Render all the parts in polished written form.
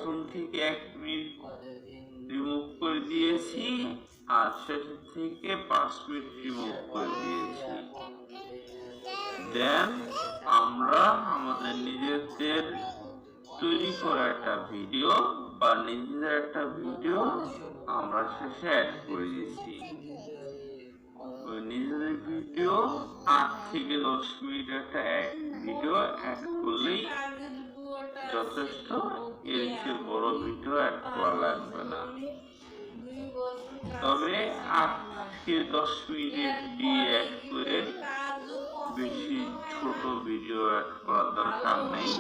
প্রথম থেকে 1 minute remove করে দিয়েছি আর শেষ থেকে 5 মিনিট রিমুভ করে দিয়েছি। দেন আমরা আমাদের নিজেদের তৈরি করা একটা ভিডিও বা নিজেদের একটা ভিডিও আমরা শেষে অ্যাড করে দিয়েছি। ওই নিজেদের ভিডিও 8 থেকে 10 মিনিট একটা ভিডিও অ্যাড করলেই যথেষ্ট, এর চেয়ে বড় ভিডিও অ্যাড করা লাগবে না। তবে 8 থেকে 10 মিনিটের ভিডিও অ্যাড করে বেশি ছোট ভিডিও অ্যাড করার দরকার নেই।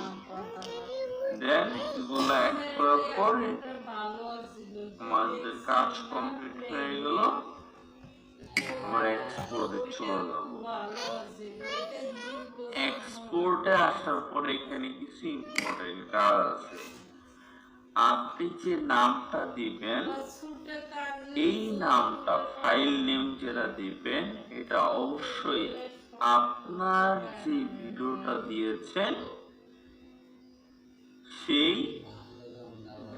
দেন এগুলো অ্যাড করার পরে আমাদের কাজ কমপ্লিট হয়ে গেল। আমরা এক্সপোর্টে চলে যাব। এক্সপোর্টে আসার পরে এখানে কিছু ইম্পর্টেন্ট কাজ আছে। আপনি যে নামটা দিবেন, এই নামটা ফাইল নেম যেটা দিবেন, এটা অবশ্যই আপনার যে ভিডিওটা দিয়েছেন সেই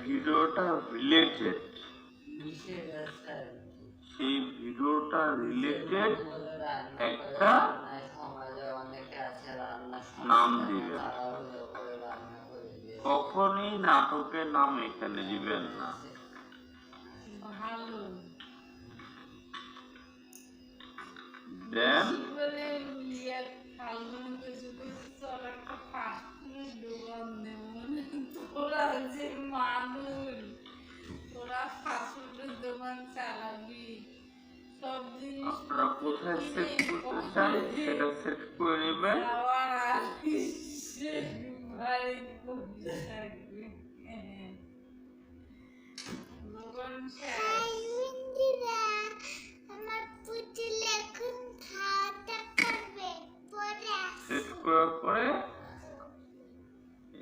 ভিডিওটা রিলেটেড, সেই ভিডিওটা রিলেটেড একটা নাম দিবেন। কখনই নাটকের নাম এখানে দিবেন না। দেন আপনারা কোথায় সেট করতে চান সেটা সেট করে নেবেন। সেট করার পরে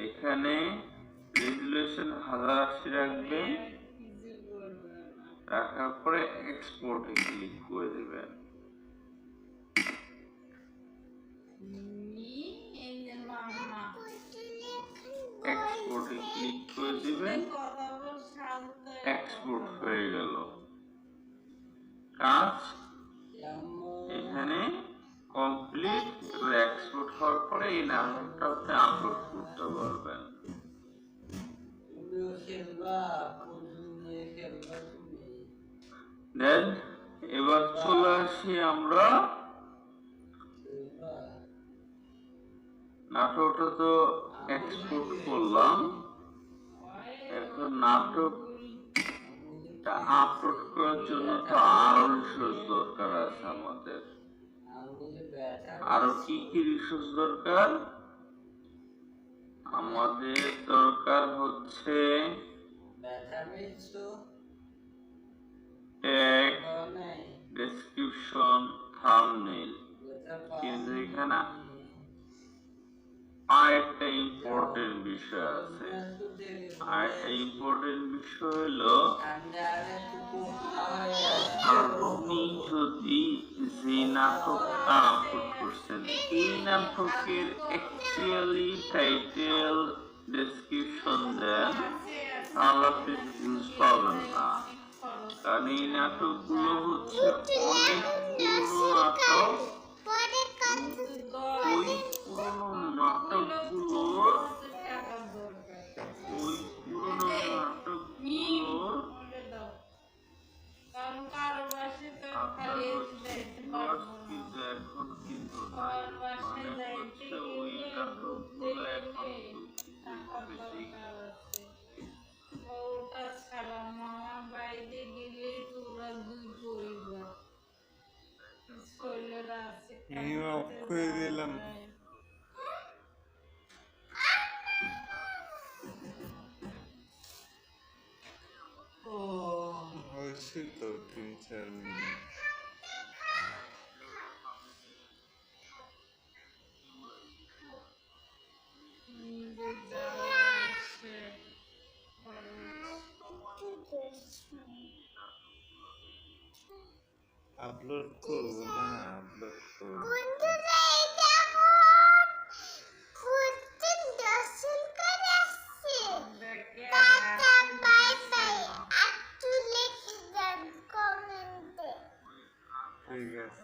এখানে রেজুলেশন 1080 রাখবেন। রাখার পরে এক্সপোর্টে ক্লিক করে দেবেন। এক্সপোর্টে ক্লিক করে দিবেন। এক্সপোর্ট হয়ে গেল। কাজ এখানে কমপ্লিট। এক্সপোর্ট হওয়ার পরে এই নাটকটা আপনি আপলোড করতে পারবেন। দেন এবার চলে আসি আমরা। নাটকটা তো এক্সপোর্ট করলাম, এখন নাটকটা আপলোড করার জন্য তো আরো রিসোর্স দরকার আছে আমাদের। আরো কি কি রিসোর্স দরকার? আমাদের দরকার হচ্ছে ট্যাগ, ডেসক্রিপশন, থাম্বনেইল। কিন্তু এখানে আরেকটা ইম্পর্টেন্ট বিষয় আছে। আরেকটা ইম্পর্টেন্ট বিষয় হলো আপনি যদি যে নাটকটা আপলোড করছেন এই নাটকের অ্যাকচুয়ালি টাইটেল ডেসক্রিপশন দেন, তাহলে আপনি ভিউজ পাবেন না। কারণ এই নাটকগুলো হচ্ছে অনেক পুরনো নাটক। ওই পুরনো নাটকগুলোর এখন কিন্তু ওই নাটকগুলো এখন অফ করে দিলাম। হয়েছে তো 3-4 মিনিট। আপলোড করবো না, আপলোড করবো। ঠিক আছে।